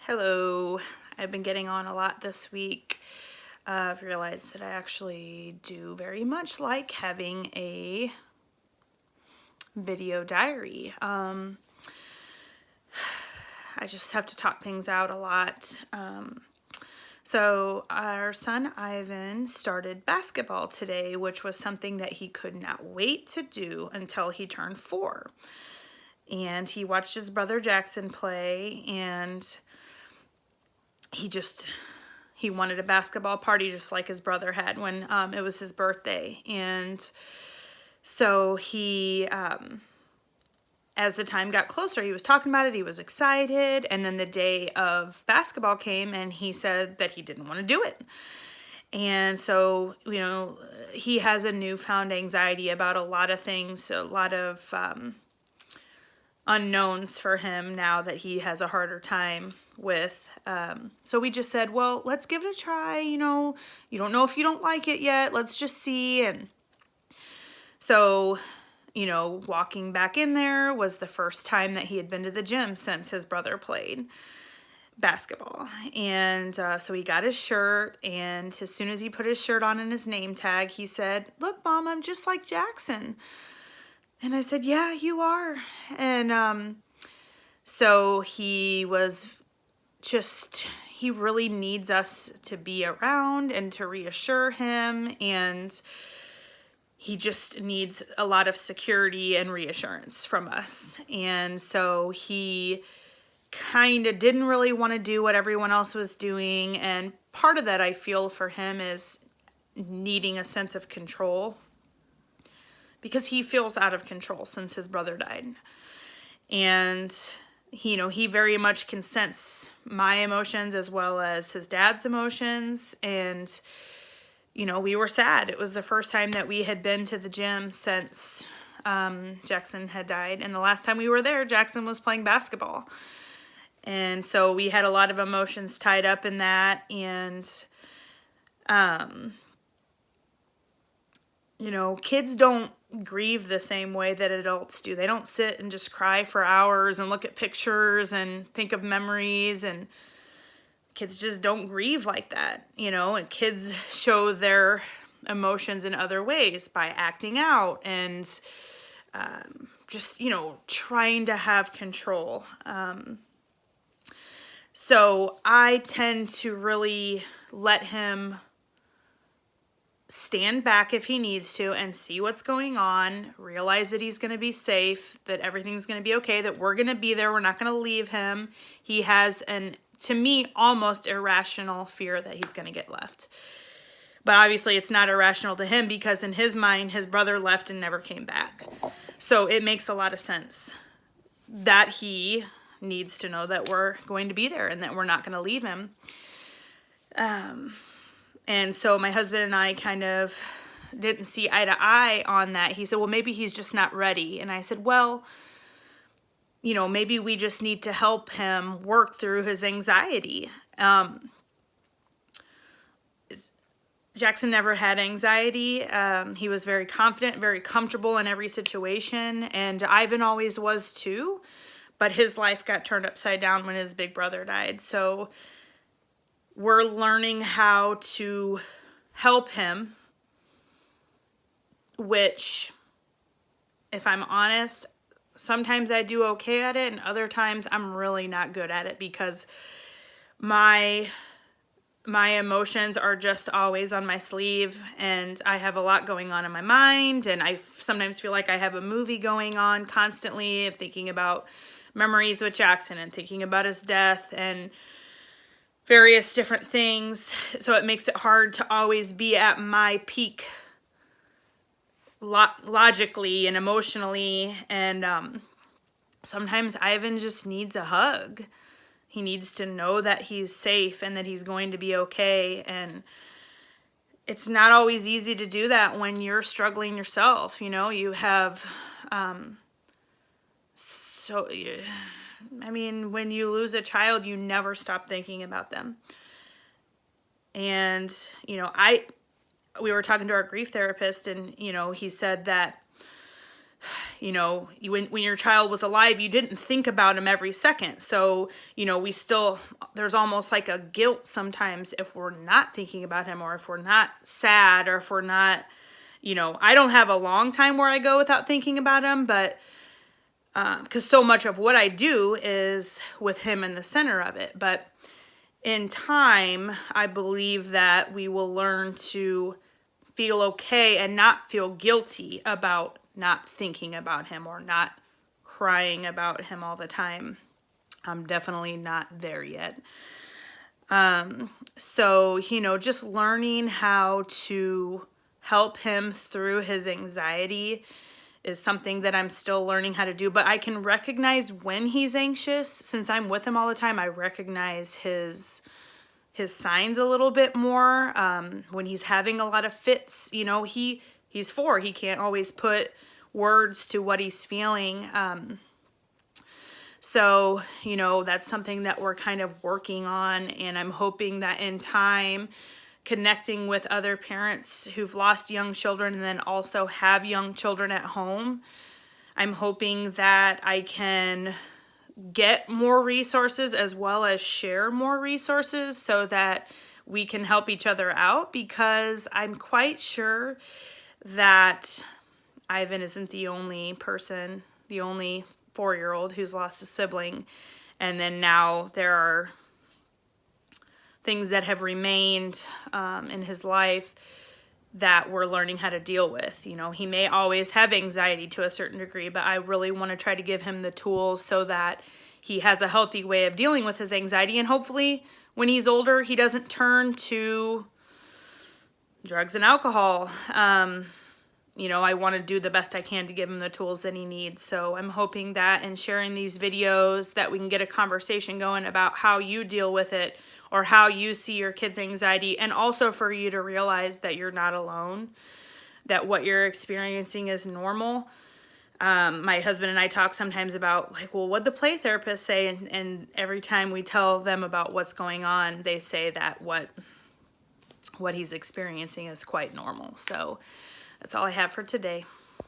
Hello. I've been getting on a lot this week. I've realized that I actually do very much like having a video diary. I just have to talk things out a lot. So our son Ivan started basketball today, which was something that he could not wait to do until he turned 4. And he watched his brother Jackson play, and he wanted a basketball party just like his brother had when it was his birthday. And so he, as the time got closer, he was talking about it, he was excited, and then the day of basketball came and he said that he didn't want to do it. And so, he has a newfound anxiety about a lot of things, a lot of unknowns for him now that he has a harder time with. So we just said, well, let's give it a try. You don't know if you don't like it yet. Let's just see. And so, walking back in there was the first time that he had been to the gym since his brother played basketball. And so he got his shirt, and as soon as he put his shirt on and his name tag, he said, "Look, Mom, I'm just like Jackson." And I said, "Yeah, you are." And so he really needs us to be around and to reassure him. And he just needs a lot of security and reassurance from us. And so he kind of didn't really want to do what everyone else was doing. And part of that, I feel, for him is needing a sense of control, because he feels out of control since his brother died. And, he very much can sense my emotions as well as his dad's emotions. And, we were sad. It was the first time that we had been to the gym since Jackson had died. And the last time we were there, Jackson was playing basketball. And so we had a lot of emotions tied up in that. And, kids don't grieve the same way that adults do. They don't sit and just cry for hours and look at pictures and think of memories, and kids just don't grieve like that, and kids show their emotions in other ways by acting out and just, trying to have control. So I tend to really let him stand back if he needs to and see what's going on, realize that he's going to be safe, that everything's going to be okay, that we're going to be there, we're not going to leave him. He has to me, almost irrational fear that he's going to get left. But obviously it's not irrational to him, because in his mind, his brother left and never came back. So it makes a lot of sense that he needs to know that we're going to be there and that we're not going to leave him. And so my husband and I kind of didn't see eye to eye on that. He said, well, maybe he's just not ready. And I said, well, maybe we just need to help him work through his anxiety. Jackson never had anxiety. He was very confident, very comfortable in every situation. And Ivan always was too. But his life got turned upside down when his big brother died. So we're learning how to help him, which, if I'm honest, sometimes I do okay at it, and other times I'm really not good at it, because my emotions are just always on my sleeve, and I have a lot going on in my mind, and I sometimes feel like I have a movie going on constantly of thinking about memories with Jackson and thinking about his death and various different things. So it makes it hard to always be at my peak logically and emotionally. And sometimes Ivan just needs a hug. He needs to know that he's safe and that he's going to be okay. And it's not always easy to do that when you're struggling yourself. You have when you lose a child, you never stop thinking about them. And, we were talking to our grief therapist, and, he said that, when your child was alive, you didn't think about him every second. So, there's almost like a guilt sometimes if we're not thinking about him, or if we're not sad, or if we're not, I don't have a long time where I go without thinking about him, but because so much of what I do is with him in the center of it. But in time, I believe that we will learn to feel okay and not feel guilty about not thinking about him or not crying about him all the time. I'm definitely not there yet. So, just learning how to help him through his anxiety is something that I'm still learning how to do. But I can recognize when he's anxious. Since I'm with him all the time, I recognize his signs a little bit more. When he's having a lot of fits, he's 4. He can't always put words to what he's feeling. So, that's something that we're kind of working on. And I'm hoping that in time, connecting with other parents who've lost young children and then also have young children at home, I'm hoping that I can get more resources as well as share more resources so that we can help each other out, because I'm quite sure that Ivan isn't the only person, the only 4-year-old who's lost a sibling. And then now there are things that have remained in his life that we're learning how to deal with. He may always have anxiety to a certain degree, but I really want to try to give him the tools so that he has a healthy way of dealing with his anxiety. And hopefully when he's older, he doesn't turn to drugs and alcohol. I want to do the best I can to give him the tools that he needs. So I'm hoping that in sharing these videos that we can get a conversation going about how you deal with it, or how you see your kid's anxiety, and also for you to realize that you're not alone, that what you're experiencing is normal. My husband and I talk sometimes about what'd the play therapist say? And every time we tell them about what's going on, they say that what he's experiencing is quite normal. So that's all I have for today.